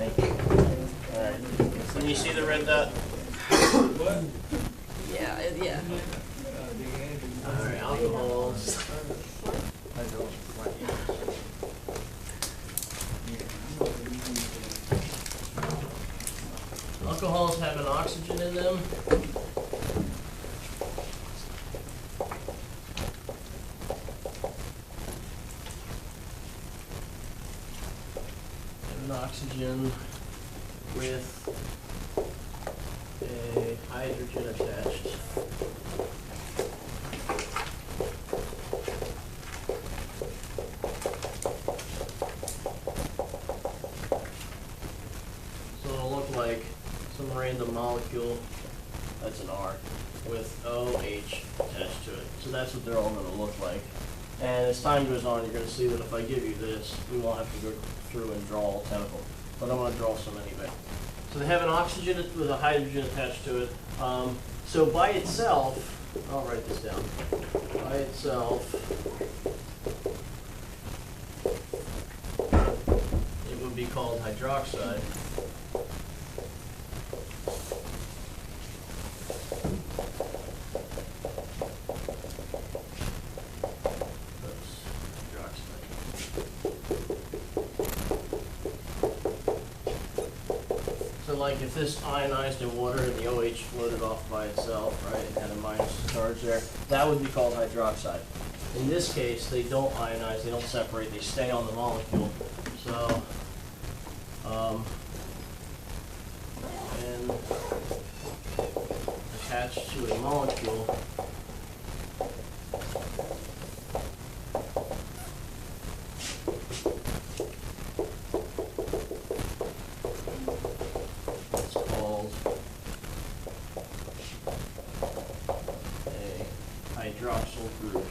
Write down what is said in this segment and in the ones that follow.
Thank you. Alright. Can you see the red dot? Yeah, yeah. Alright, alcohols. Alcohols have an oxygen in them. An oxygen with a hydrogen attached. So it'll look like some random molecule, that's an R, with OH attached to it. So that's what they're all going to look like. And as time goes on, you're going to see that if I give you this, we won't have to go through and draw all 10 of them. But I'm going to draw some anyway. So they have an oxygen with a hydrogen attached to it. So by itself, I'll write this down. By itself, it would be called hydroxide. So like if this ionized in water and the OH floated off by itself, right, and had a minus charge there, that would be called hydroxide. In this case, they don't ionize, they don't separate, they stay on the molecule. So, and attached to a molecule, hydroxyl group.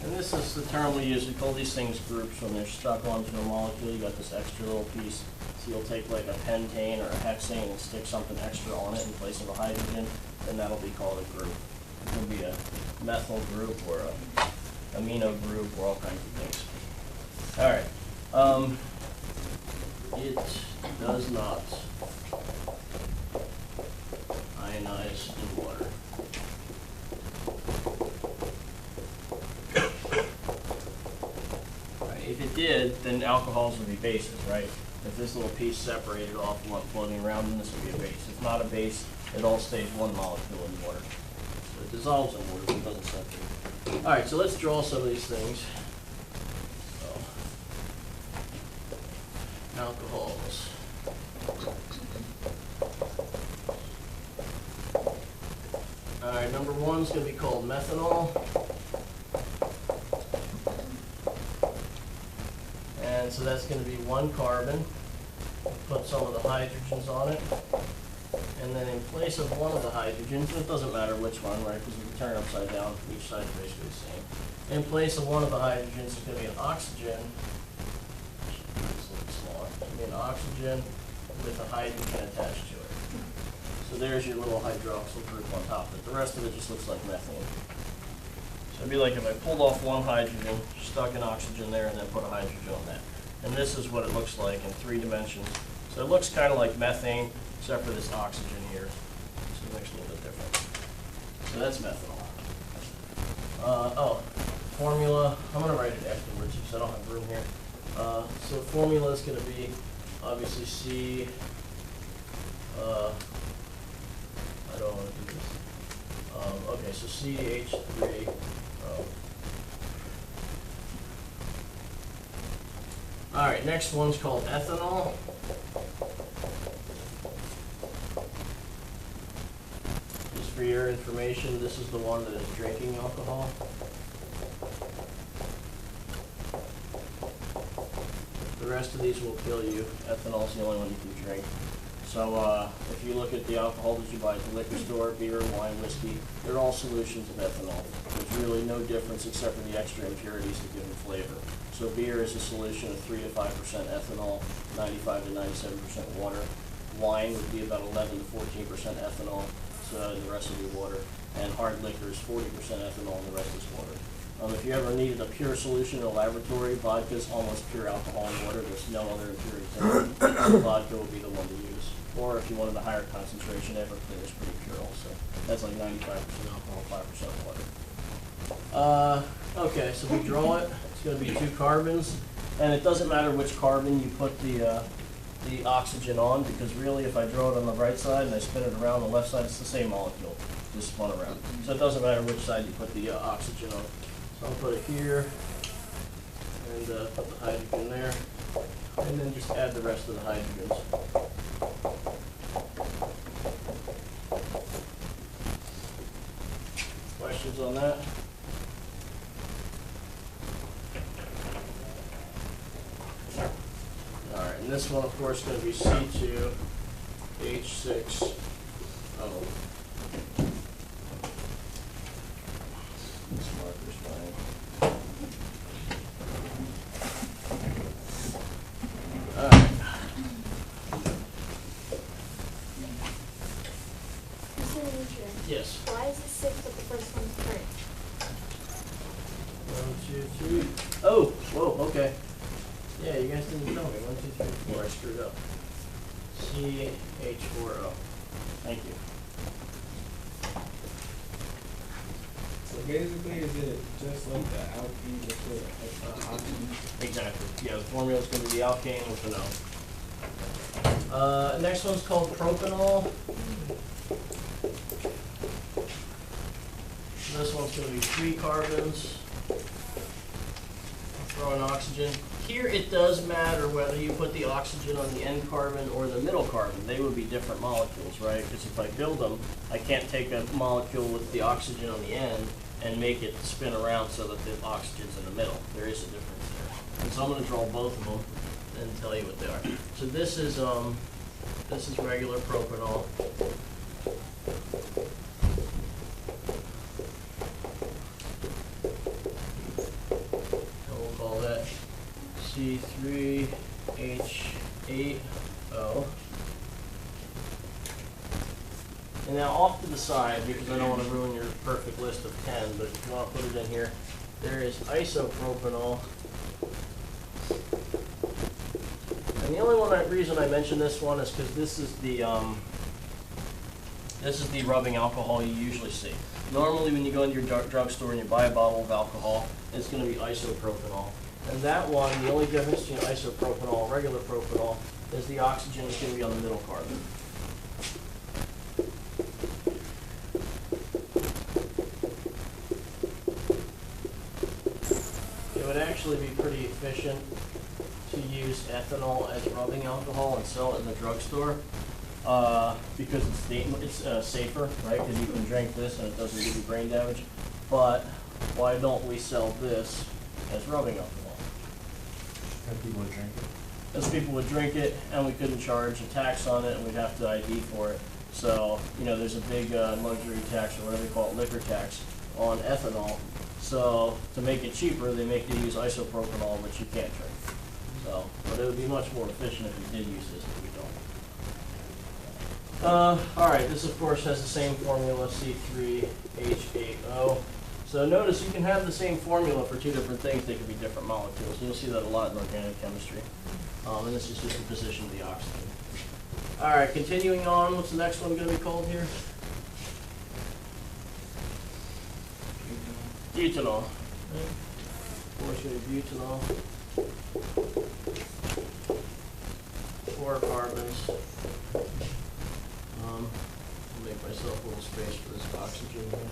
And this is the term we use. We call these things groups when they're stuck onto a molecule. You got this extra little piece. So you'll take like a pentane or a hexane and stick something extra on it in place of a hydrogen, and that'll be called a group. It can be a methyl group or a amino group or all kinds of things. All right. It does not ionize in water. Right, if it did, then alcohols would be bases, right? If this little piece separated off and went floating around, then this would be a base. If not a base, it all stays one molecule in water. So it dissolves in water, but it doesn't separate. All right, so let's draw some of these things. Alcohols. Alright, number one is going to be called methanol. And so that's going to be one carbon. Put some of the hydrogens on it. And then in place of one of the hydrogens, it doesn't matter which one, right, because we can turn it upside down, each side is basically the same. In place of one of the hydrogens is going to be an oxygen. An oxygen with a hydrogen attached to it. So there's your little hydroxyl group on top of it. The rest of it just looks like methane. So it'd be like if I pulled off one hydrogen, stuck an oxygen there, and then put a hydrogen on that. And this is what it looks like in 3 dimensions. So it looks kind of like methane, except for this oxygen here. So it makes it a little bit different. So that's methanol. Formula. I'm going to write it afterwards because I don't have room here. So the formula is going to be obviously C. I don't want to do this. Okay, so CH3. All right, next one's called ethanol. Just for your information, this is the one that is drinking alcohol. The rest of these will kill you. Ethanol is the only one you can drink. So if you look at the alcohol that you buy at the liquor store, beer, wine, whiskey, they're all solutions of ethanol. There's really no difference except for the extra impurities that give them flavor. So beer is a solution of 3 to 5% ethanol, 95 to 97% water. Wine would be about 11 to 14% ethanol, so the rest will be water. And hard liquor is 40% ethanol and the rest is water. If you ever needed a pure solution in a laboratory, vodka is almost pure alcohol and water. There's no other impurities in it. Vodka would be the one to use. Or if you wanted a higher concentration, Everclear is pretty pure also. That's like 95% alcohol, 5% water. Okay, so we draw it. It's going to be 2 carbons. And it doesn't matter which carbon you put the oxygen on, because really if I draw it on the right side and I spin it around the left side, it's the same molecule, just spun around. So it doesn't matter which side you put the oxygen on. So I'll put it here, and put the hydrogen there, and then just add the rest of the hydrogens. Questions on that? Alright, and this one of course is going to be C2H6O. This marker's fine. Alright. Yes. Why is it 6 but the first one's 3? 1, 2, 3. Oh, whoa, okay. Yeah, you guys didn't tell me. 1, 2, 3, 4. I screwed up. CH4O. Thank you. So basically, is it just like the alkene with the oxygen? Exactly. Yeah, the formula is going to be the alkane with an O. Next one's called propanol. This one's going to be 3 carbons. Throw in oxygen. Here it does matter whether you put the oxygen on the end carbon or the middle carbon. They would be different molecules, right? Because if I build them, I can't take a molecule with the oxygen on the end and make it spin around so that the oxygen's in the middle. There is a difference there. And so I'm going to draw both of them and tell you what they are. So this is regular propanol. C3H8O. And now off to the side, because I don't want to ruin your perfect list of 10, but if you want to put it in here, there is isopropanol. And the only reason I mention this one is because this is the rubbing alcohol you usually see. Normally when you go into your drugstore and you buy a bottle of alcohol, it's going to be isopropanol. And that one, the only difference between isopropanol and regular propanol is the oxygen is going to be on the middle carbon. It would actually be pretty efficient to use ethanol as rubbing alcohol and sell it in the drugstore because it's safer, right? Because you can drink this and it doesn't give you brain damage. But why don't we sell this as rubbing alcohol? And people would drink it. As people would drink it, and we couldn't charge a tax on it, and we'd have to ID for it. So, you know, there's a big luxury tax, or whatever they call it, liquor tax, on ethanol. So, to make it cheaper, they make you use isopropanol, which you can't drink. So, but it would be much more efficient if we did use this, but we don't. Alright, this of course has the same formula, C3H8O. So notice you can have the same formula for 2 different things, they could be different molecules. You'll see that a lot in organic chemistry. And this is just the position of the oxygen. Alright, continuing on, what's the next one going to be called here? Butanol. Of course, we have butanol. 4 carbons. I'll make myself a little space for this oxygen here.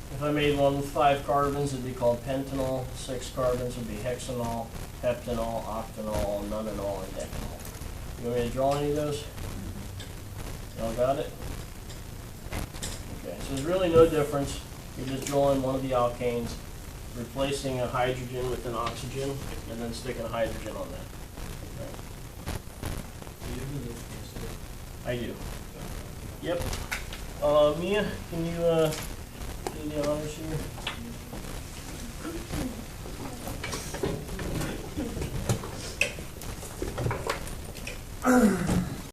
If I made one with 5 carbons, it'd be called pentanol. 6 carbons would be hexanol, heptanol, octanol, nonanol, and decanol. You want me to draw any of those? Y'all got it? Okay, so there's really no difference. You're just drawing one of the alkanes, replacing a hydrogen with an oxygen, and then sticking a hydrogen on that. Right. I do. Yep. Mia, can you do the honors here?